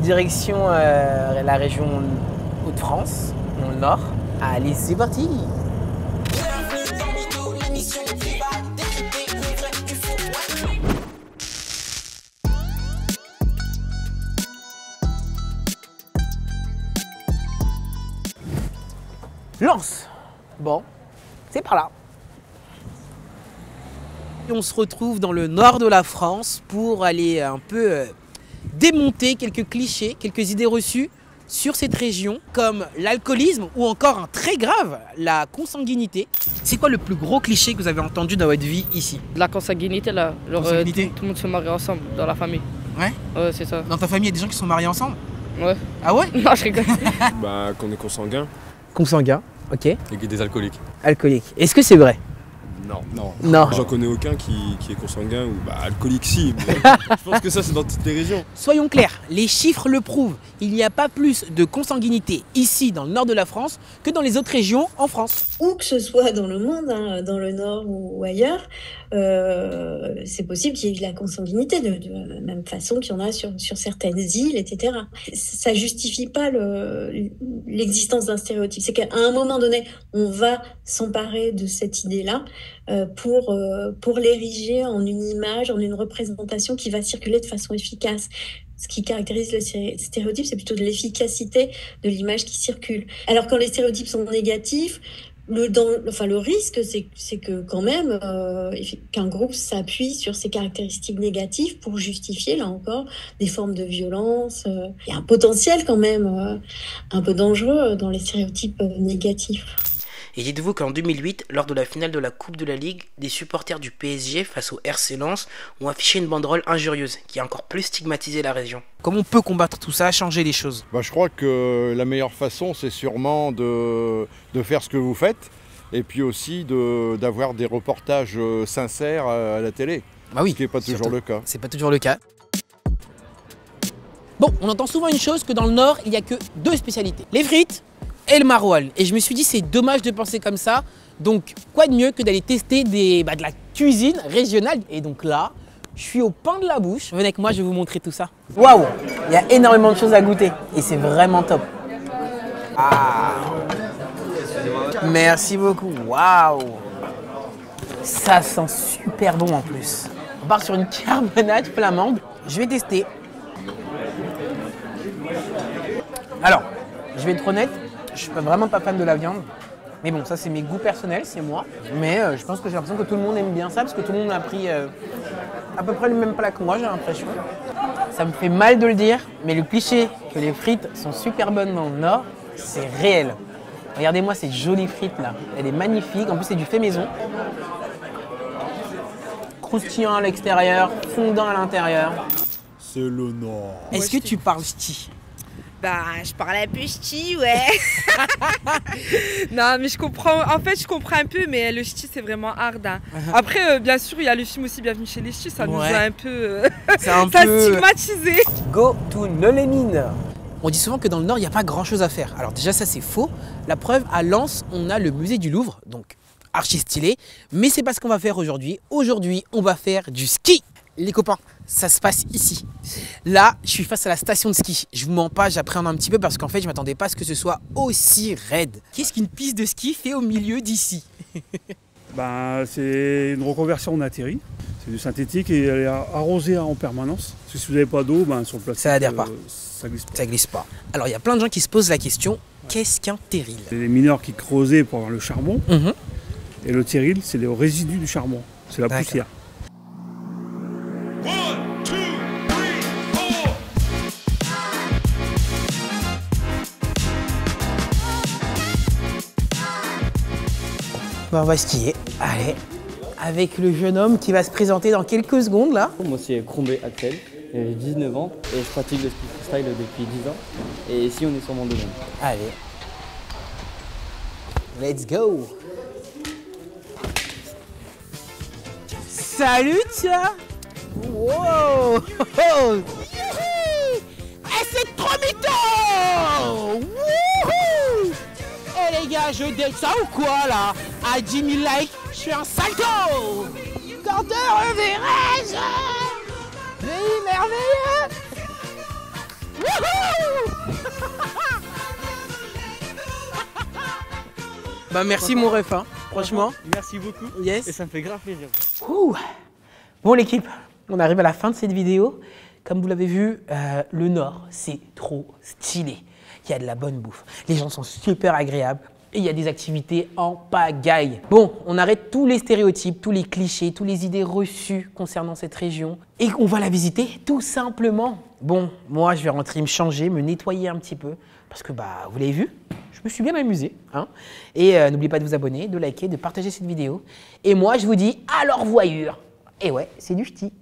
direction la région Hauts-de-France, dans le nord. Allez, c'est parti! Lens. Bon, c'est par là. Et on se retrouve dans le nord de la France pour aller un peu démonter quelques clichés, quelques idées reçues sur cette région, comme l'alcoolisme ou encore un très grave, la consanguinité. C'est quoi le plus gros cliché que vous avez entendu dans votre vie ici? La consanguinité là, genre, Consanguinité. tout le monde se marie ensemble dans la famille. Ouais. Ouais, c'est ça. Dans ta famille, il y a des gens qui sont mariés ensemble? Ouais. Ah ouais? Non, je rigole. Bah, qu'on est consanguin Consanguin, ok. et des alcooliques. Alcoolique. Est-ce que c'est vrai? Non. Non. Non. J'en connais aucun qui est consanguin ou bah alcoolique si, mais je pense que ça c'est dans toutes les régions. Soyons clairs, les chiffres le prouvent. Il n'y a pas plus de consanguinité ici dans le nord de la France que dans les autres régions en France. Où que ce soit dans le monde, hein, dans le nord ou ailleurs, c'est possible qu'il y ait de la consanguinité de la même façon qu'il y en a sur certaines îles, etc. Ça justifie pas l'existence d'un stéréotype. C'est qu'à un moment donné, on va s'emparer de cette idée-là pour l'ériger en une image, en une représentation qui va circuler de façon efficace. Ce qui caractérise le stéréotype, c'est plutôt de l'efficacité de l'image qui circule. Alors quand les stéréotypes sont négatifs, le risque, c'est que quand même qu'un groupe s'appuie sur ces caractéristiques négatives pour justifier, là encore, des formes de violence. Il y a un potentiel quand même un peu dangereux dans les stéréotypes négatifs. Et dites-vous qu'en 2008, lors de la finale de la Coupe de la Ligue, des supporters du PSG face au RC Lens ont affiché une banderole injurieuse qui a encore plus stigmatisé la région. Comment on peut combattre tout ça, changer les choses? Je crois que la meilleure façon, c'est sûrement de faire ce que vous faites et puis aussi d'avoir des reportages sincères à la télé. Bah oui, ce qui n'est pas toujours le cas. C'est pas toujours le cas. Bon, on entend souvent une chose, que dans le Nord, il n'y a que deux spécialités. Les frites et le maroilles. Et je me suis dit, c'est dommage de penser comme ça. Donc, quoi de mieux que d'aller tester de la cuisine régionale. Et donc là, je suis au pain de la bouche. Venez avec moi, je vais vous montrer tout ça. Waouh, il y a énormément de choses à goûter. Et c'est vraiment top. Ah. Merci beaucoup. Waouh. Ça sent super bon en plus. On part sur une carbonade flamande. Je vais tester. Alors, je vais être honnête. Je suis vraiment pas fan de la viande, mais bon, ça c'est mes goûts personnels, c'est moi. Mais je pense que j'ai l'impression que tout le monde aime bien ça, parce que tout le monde a pris à peu près le même plat que moi, j'ai l'impression. Ça me fait mal de le dire, mais le cliché que les frites sont super bonnes dans le Nord, c'est réel. Regardez-moi ces jolies frites là, elle est magnifique, en plus c'est du fait maison. Croustillant à l'extérieur, fondant à l'intérieur. C'est le Nord. Est-ce que tu parles ch'ti? Bah, je parle un peu ch'ti, ouais. Non, mais je comprends. En fait, je comprends un peu, mais le ch'ti, c'est vraiment hard. Hein. Après, bien sûr, il y a le film aussi Bienvenue chez les ch'tis. Ça nous a un peu. Ça stigmatisé. Go to Neulémine. On dit souvent que dans le Nord, il n'y a pas grand-chose à faire. Alors déjà, ça, c'est faux. La preuve, à Lens, on a le musée du Louvre, donc archi stylé. Mais c'est pas ce qu'on va faire aujourd'hui. Aujourd'hui, on va faire du ski. Les copains, ça se passe ici. Là, je suis face à la station de ski. Je vous mens pas, j'appréhende un petit peu parce qu'en fait, je m'attendais pas à ce que ce soit aussi raide. Qu'est-ce qu'une piste de ski fait au milieu d'ici? C'est une reconversion en atterri. C'est du synthétique et elle est arrosée en permanence. Parce que si vous n'avez pas d'eau, sur le plastique, ça adhère pas. Ça glisse pas. Ça glisse pas. Alors, il y a plein de gens qui se posent la question, qu'est-ce qu'un terril? C'est les mineurs qui creusaient pour avoir le charbon. Et le terril, c'est les résidus du charbon. C'est la poussière. On va skier, allez, avec le jeune homme qui va se présenter dans quelques secondes là. Moi c'est Crombé Axel, j'ai 19 ans et je pratique le ski freestyle depuis 10 ans. Et ici on est sur mon domaine. Allez, let's go. Salut tiens. Wow. Et c'est trop mytho. Wouhou. Eh les gars, je date ça ou quoi là? À 10 000 likes, je suis un salto. Quand te reverrai-je? Pays merveilleux. Wouhou. Bah merci mon ref, hein. Franchement. Merci beaucoup. Yes. Et ça me fait grave plaisir. Ouh. Bon l'équipe, on arrive à la fin de cette vidéo. Comme vous l'avez vu, le Nord, c'est trop stylé. Il y a de la bonne bouffe. Les gens sont super agréables. Et il y a des activités en pagaille. Bon, on arrête tous les stéréotypes, tous les clichés, toutes les idées reçues concernant cette région. Et on va la visiter tout simplement. Bon, moi, je vais rentrer me changer, me nettoyer un petit peu. Parce que, bah, vous l'avez vu, je me suis bien amusé. Hein. Et n'oubliez pas de vous abonner, de liker, de partager cette vidéo. Et moi, je vous dis à leur voyure. Et ouais, c'est du ch'ti.